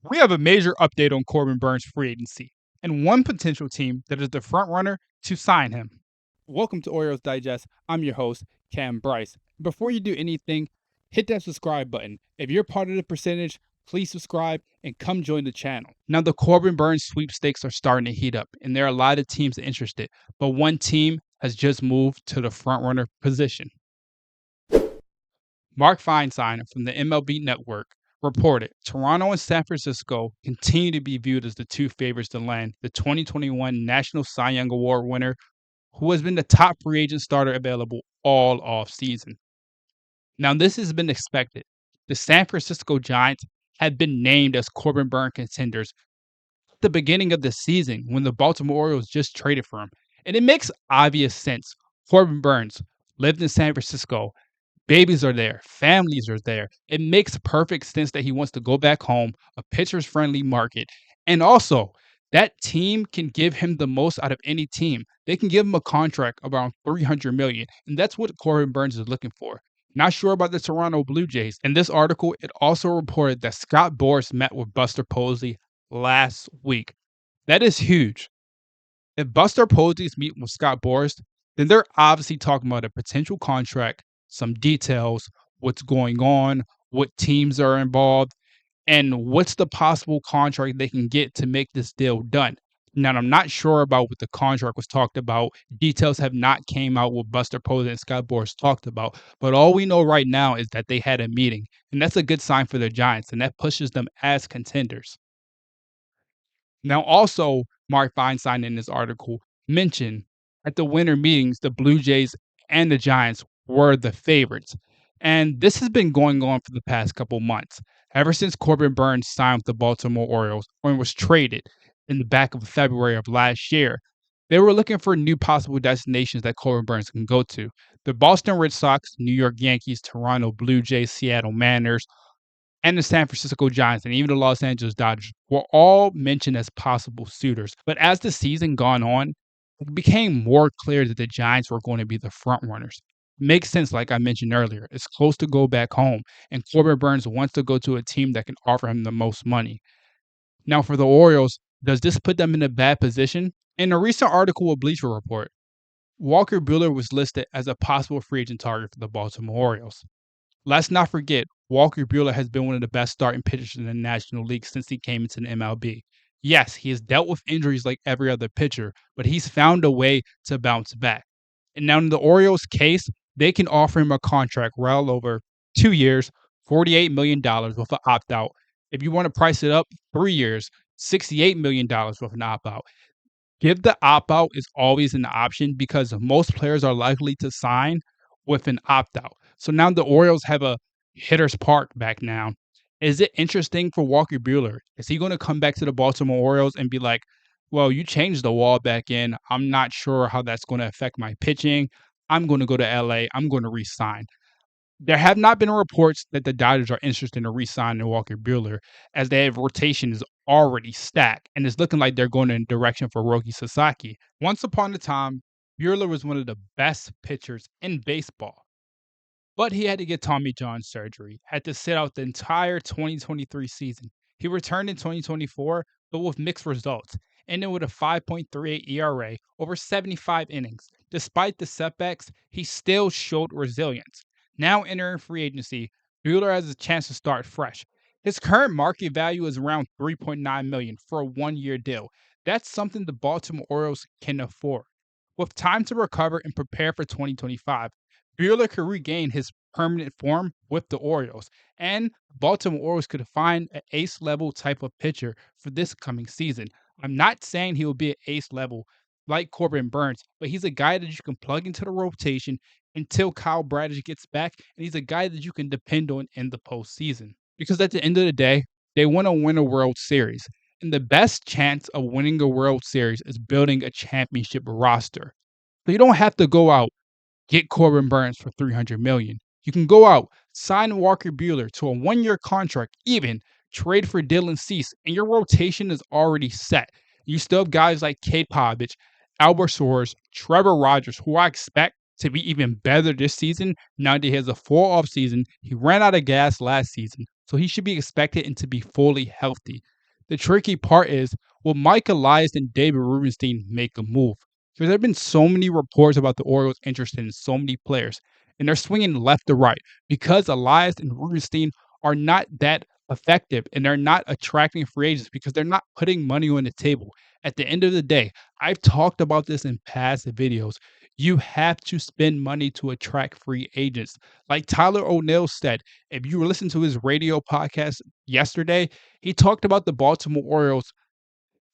We have a major update on Corbin Burnes' free agency and one potential team that is the front runner to sign him. Welcome to Orioles Digest. I'm your host, Kam Brice. Before you do anything, hit that subscribe button. If you're part of the percentage, please subscribe and come join the channel. Now, the Corbin Burnes sweepstakes are starting to heat up, and there are a lot of teams interested, but one team has just moved to the front runner position. Mark Feinstein from the MLB Network reported Toronto and San Francisco continue to be viewed as the two favorites to land the 2021 National Cy Young Award winner, who has been the top free agent starter available all offseason. Now, this has been expected. The San Francisco Giants had been named as Corbin Burnes contenders at the beginning of the season when the Baltimore Orioles just traded for him. And it makes obvious sense. Corbin Burnes lived in San Francisco. Babies are there. Families are there. It makes perfect sense that he wants to go back home, a pitcher's friendly market. And also, that team can give him the most out of any team. They can give him a contract around $300 million. And that's what Corbin Burnes is looking for. Not sure about the Toronto Blue Jays. In this article, it also reported that Scott Boras met with Buster Posey last week. That is huge. If Buster Posey's meeting with Scott Boras, then they're obviously talking about a potential contract, some details, what's going on, what teams are involved, and what's the possible contract they can get to make this deal done. Now, I'm not sure about what the contract was talked about. Details have not came out what Buster Posey and Scott Boras talked about, but all we know right now is that they had a meeting, and that's a good sign for the Giants, and that pushes them as contenders. Now, also, Mark Feinstein in this article mentioned at the winter meetings, the Blue Jays and the Giants were the favorites. And this has been going on for the past couple months, ever since Corbin Burnes signed with the Baltimore Orioles and was traded in the back of February of last year. They were looking for new possible destinations that Corbin Burnes can go to. The Boston Red Sox, New York Yankees, Toronto Blue Jays, Seattle Mariners, and the San Francisco Giants and even the Los Angeles Dodgers were all mentioned as possible suitors. But as the season gone on, it became more clear that the Giants were going to be the front runners. Makes sense, like I mentioned earlier. It's close to go back home, and Corbin Burnes wants to go to a team that can offer him the most money. Now, for the Orioles, does this put them in a bad position? In a recent article with Bleacher Report, Walker Buehler was listed as a possible free agent target for the Baltimore Orioles. Let's not forget, Walker Buehler has been one of the best starting pitchers in the National League since he came into the MLB. Yes, he has dealt with injuries like every other pitcher, but he's found a way to bounce back. And now in the Orioles' case, they can offer him a contract well over 2 years, $48 million with an opt-out. If you want to price it up, 3 years, $68 million with an opt-out. Give the opt-out is always an option because most players are likely to sign with an opt-out. So now the Orioles have a hitter's park back now. Is it interesting for Walker Buehler? Is he going to come back to the Baltimore Orioles and be like, well, you changed the wall back in. I'm not sure how that's going to affect my pitching. I'm going to go to LA. I'm going to re-sign. There have not been reports that the Dodgers are interested in re-signing Walker Buehler, as their rotation is already stacked, and it's looking like they're going in direction for Roki Sasaki. Once upon a time, Buehler was one of the best pitchers in baseball, but he had to get Tommy John surgery, had to sit out the entire 2023 season. He returned in 2024, but with mixed results, ending with a 5.38 ERA over 75 innings. Despite the setbacks, he still showed resilience. Now entering free agency, Buehler has a chance to start fresh. His current market value is around $3.9 million for a one-year deal. That's something the Baltimore Orioles can afford. With time to recover and prepare for 2025, Buehler could regain his permanent form with the Orioles, and Baltimore Orioles could find an ace-level type of pitcher for this coming season. I'm not saying he will be an ace level like Corbin Burnes, but he's a guy that you can plug into the rotation until Kyle Bradish gets back, and he's a guy that you can depend on in the postseason. Because at the end of the day, they want to win a World Series, and the best chance of winning a World Series is building a championship roster. So you don't have to go out, get Corbin Burnes for $300 million. You can go out, sign Walker Buehler to a one-year contract, even trade for Dylan Cease, and your rotation is already set. You still have guys like Cade Povich, Albert Soares, Trevor Rogers, who I expect to be even better this season. Now that he has a full offseason, he ran out of gas last season, so he should be expected and to be fully healthy. The tricky part is, will Mike Elias and David Rubenstein make a move? Because there have been so many reports about the Orioles interested in so many players, and they're swinging left to right because Elias and Rubenstein are not that effective and they're not attracting free agents because they're not putting money on the table. At the end of the day, I've talked about this in past videos. You have to spend money to attract free agents. Like Tyler O'Neill said, if you listen to his radio podcast yesterday, he talked about the Baltimore Orioles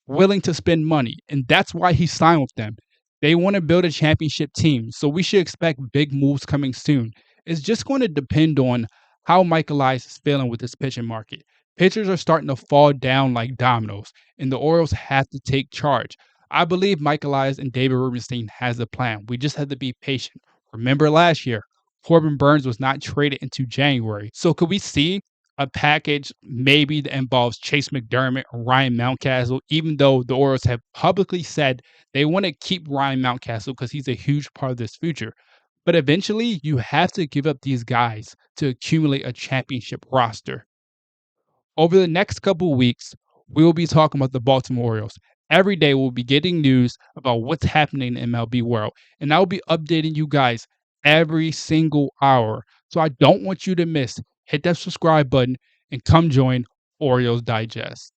willing to spend money, and that's why he signed with them. They want to build a championship team, so we should expect big moves coming soon. It's just going to depend on how Mike Elias is feeling with this pitching market. Pitchers are starting to fall down like dominoes, and the Orioles have to take charge. I believe Mike Elias and David Rubenstein has a plan. We just have to be patient. Remember last year, Corbin Burnes was not traded into January. So could we see a package maybe that involves Chase McDermott or Ryan Mountcastle, even though the Orioles have publicly said they want to keep Ryan Mountcastle because he's a huge part of this future. But eventually, you have to give up these guys to accumulate a championship roster. Over the next couple of weeks, we will be talking about the Baltimore Orioles. Every day, we'll be getting news about what's happening in the MLB world, and I will be updating you guys every single hour. So I don't want you to miss. Hit that subscribe button and come join Orioles Digest.